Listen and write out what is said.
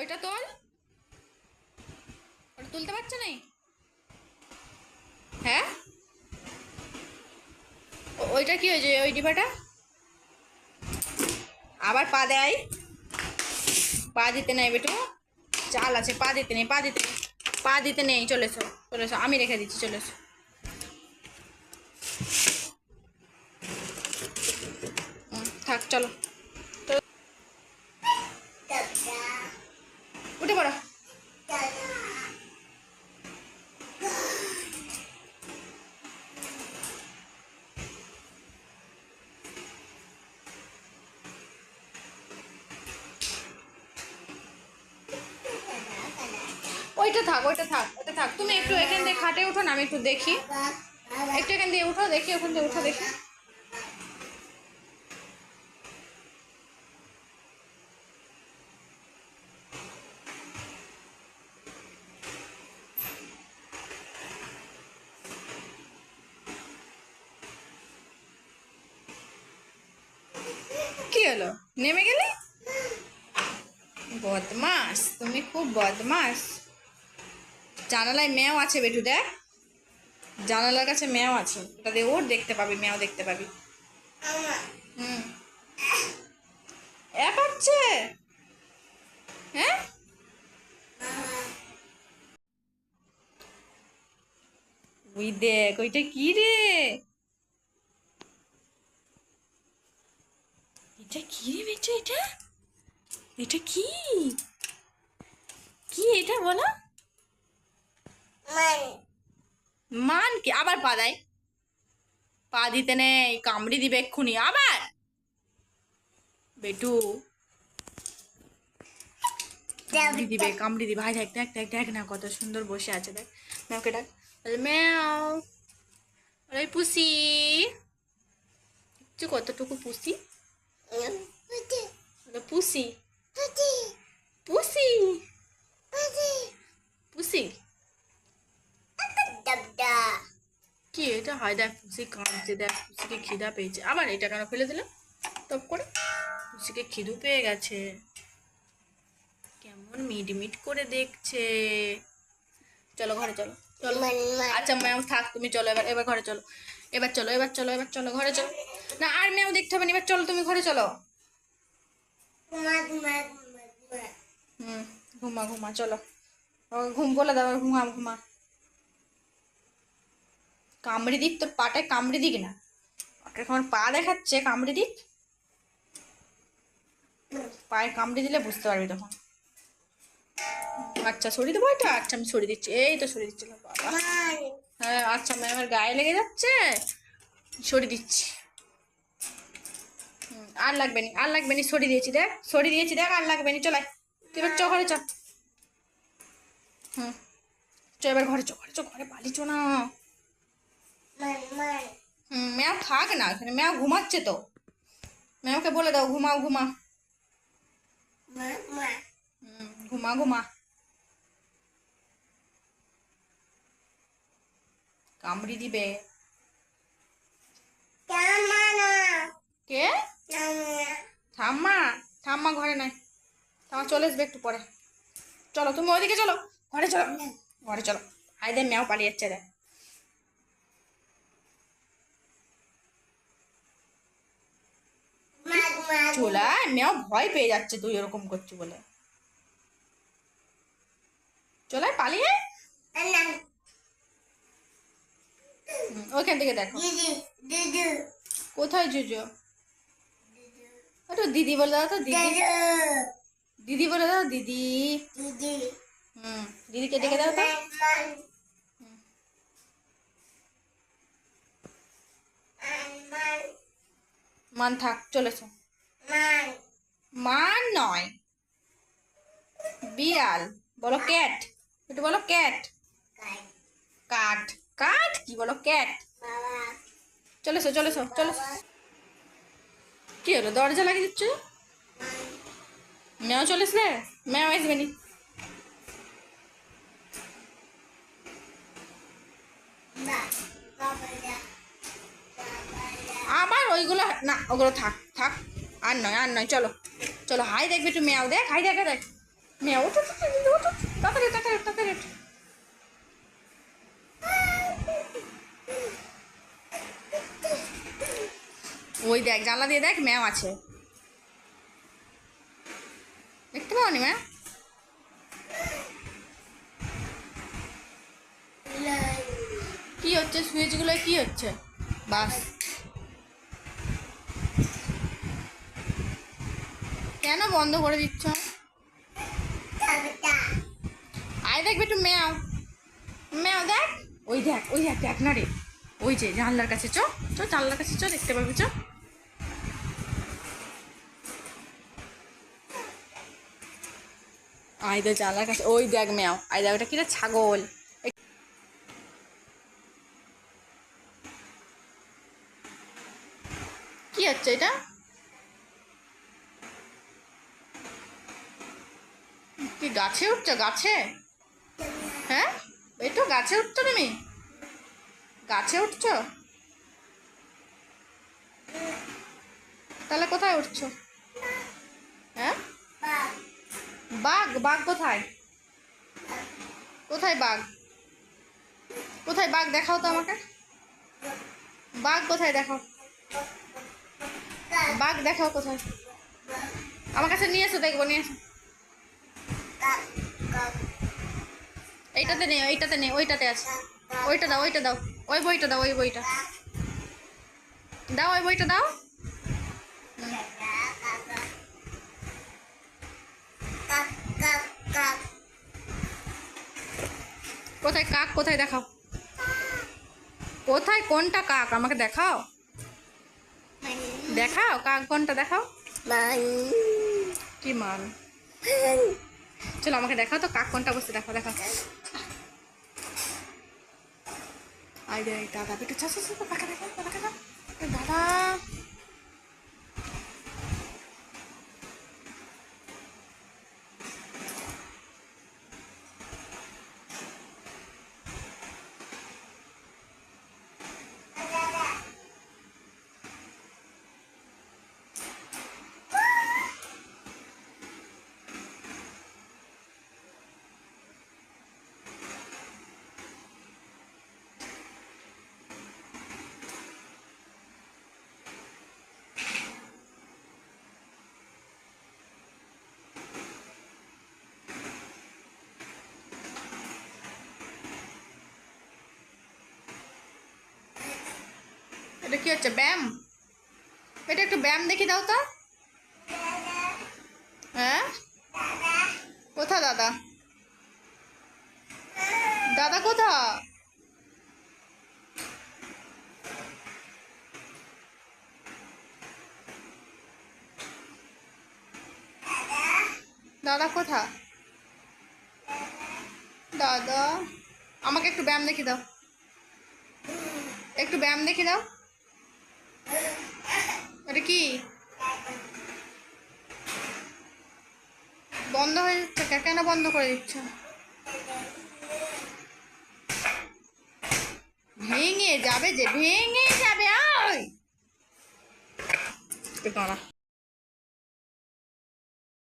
ওইটা তোল, ওটা তুলতে পারছো না? হ্যাঁ, ওইটা কি হয়েছে ওই ডিবাটা? আবার পা দেয়, পা দিতে নেই বেটু, চাল আছে, পা দিতে নেই, পা দিতে নেই, পা দিতে নেই। চলে এসো, চলে এসো, আমি রেখে দিচ্ছি, চলে এসো। থাক, চলো উঠে পড়ো। ওইটা থাক, ওইটা থাক, ওইটা থাক। তুমি একটু এখান দিয়ে খাটে উঠো না, আমি একটু দেখি। একটু এখান দিয়ে উঠো, দেখি ওখান দিয়ে উঠো, দেখি। কি হলো, নেমে গেলে? বদমাস, তুমি খুব বদমাস। জানালায় ম্যাও আছে বেটু, দেখ, জানালার কাছে ম্যাও আছে, ওটা দিয়ে ওর দেখতে পাবি, ম্যাও দেখতে পাবি। হুম, পাচ্ছে। হ্যাঁ, ওই দেখ, ওইটা কি রে? এটা কি রে বেটু? এটা এটা কি? কি এটা বলো? মান কি? আবার পা দেয়, পা দিতে নেই, কামড়ি দিবে এক্ষুনি আবার। বেটু কামড়ি দিবে, কামড়ি দিবে। ভাই দেখ, দেখ, দেখ, দেখ না কত সুন্দর বসে আছে, দেখ। ম্যাওকে ডাক, বলে, ম্যাও। ওই পুষি, তুই কতটুকু পুষি? পুষি, পুষি, পুষি। কি এটা? হয় দেখ, পুষি কাঁদছে, দেখ, পুষিকে খিদা পেয়েছে। আবার এটা কেন ফেলে দিল টপ করে? পুষিকে খিদু পেয়ে গেছে, কেমন মিটমিট করে দেখছে। চলো ঘরে চলো, চলো। আচ্ছা ম্যাও থাক, তুমি চলো, এবার এবার ঘরে চলো, এবার চলো, এবার চলো, এবার চলো ঘরে চলো। না আর ম্যাও দেখতে হবে না, এবার চলো তুমি ঘরে চলো। হুম, ঘুমা ঘুমা, চলো। ঘুম বলে দাও, ঘুমা ঘুমা। কামড়ে দিক, তোর পাটায় কামড়ে দিক না, এখন পা দেখাচ্ছে, কামড়ে দিক। পায়ে কামড়ে দিলে বুঝতে পারবি তখন। আচ্ছা সরিয়ে দেবো এটা, আচ্ছা আমি সরিয়ে দিচ্ছি, এই তো সরিয়ে দিচ্ছিলাম বাবা। হ্যাঁ আচ্ছা, ম্যামের গায়ে লেগে যাচ্ছে, সরিয়ে দিচ্ছি। আর লাগবে নি, আর লাগবে নি, সরিয়ে দিয়েছি দেখ, সরিয়ে দিয়েছি দেখ, আর লাগবে নি। চলাই, তুই এবার চ ঘরে চ। হুম, চ এবার ঘরে চ, ঘরে চ, ঘরে পালিচ না। ম্যাও থাক না এখানে, ম্যাও ঘুমাচ্ছে তো। ম্যাওকে বলে দাও ঘুমাও, ঘুমা। ঘুমা ঘুমা। কামড়ি দিবে। কে? ঠাম্মা? ঠাম্মা ঘরে নাই, ঠাম্মা চলে আসবে একটু পরে। চলো তুমি ওইদিকে চলো, ঘরে চলো, ঘরে চলো। হাই দে, ম্যাও পালিয়ে যাচ্ছে দেখ। চলায়, ম্যাও ভয় পেয়ে যাচ্ছে তুই এরকম করছি বলে। চলায় পালিয়ে, ওইখান থেকে দেখো। কোথায় জুজো? ওটা দিদি বলে দাও তো, দিদি, দিদি বলে দাও, দিদি। দিদিকে ডেকে দাও তো। মান থাক, চলেছো। মান নয়, বিড়াল। বলো ক্যাট, একটু বলো ক্যাট। কাঠ, কাঠ কি বলো, ক্যাট। চলেছো, চলেছো, চলেছো। কি হলো, দরজা লাগিয়ে দিচ্ছ? ম্যাও চলে আসলে, ম্যাও আসবে নি। আবার ওইগুলো না, ওগুলো থাক থাক, আর নয় আর নয়, চলো চলো। হাই দেখবে একটু, ম্যাও দেখ, হাই দেখা দেখ, মেয়ে ওঠো তাড়াতাড়ি তাড়াতাড়ি তাড়াতাড়ি ওঠো। ওই দেখ জানলা দিয়ে দেখ ম্যাও আছে, দেখতে পাওনি ম্যাম? কি হচ্ছে সুইচগুলো, কি হচ্ছে? বাস কেন বন্ধ করে দিচ্ছ? আয় দেখবে একটু ম্যাও ম্যাও দেখ, ওই দেখ ওই দেখ দেখ না রে, ওই যে জানলার কাছে চ চ জানলার কাছে চ, দেখতে পাবি চ। আয় দেখ জানলার কাছে, ওই দেখ ম্যাও, আয় দেখ ওটা কিরা ছাগল। কি হচ্ছে এটা? কি গাছে উঠছো গাছে? হ্যাঁ এই তো গাছে উঠছো তুমি, গাছে উঠছো? তাহলে কোথায় উঠছো? হ্যাঁ বাঘ, বাঘ কোথায়? কোথায় বাঘ? কোথায় বাঘ দেখাও তো আমাকে, বাঘ কোথায় দেখাও, বাঘ দেখাও কোথায়, আমার কাছে নিয়ে এসো দেখবো, নিয়ে এসো। এইটাতে নেই, ওইটাতে নেই, ওইটাতে আছে, ওইটা দাও, ওইটা দাও, ওই বইটা দাও, ওই বইটা দাও, ওই বইটা দাও। কোথায় কাক, কোথায় দেখাও, কোথায় কোনটা কাক আমাকে দেখাও, দেখাও কাক কোনটা দেখাও। কি মান, চলো আমাকে দেখাও তো কাক কোনটা বসে, দেখাও দেখাও। আই দে দাদা একটু ছা পাখা দেখাও, পাখা দেখাও দাদা। এটা কি হচ্ছে ব্যায়াম? এটা একটু ব্যায়াম দেখি দাও তো। হ্যাঁ কোথা দাদা, দাদা কোথা? দাদা কোথা? দাদা আমাকে একটু ব্যায়াম দেখি দাও, একটু ব্যায়াম দেখি দাও। এটা কি বন্ধ হয়ে যাচ্ছে, কেন বন্ধ করে দিচ্ছ? ভেঙে যাবে যে, ভেঙে যাবে। আয়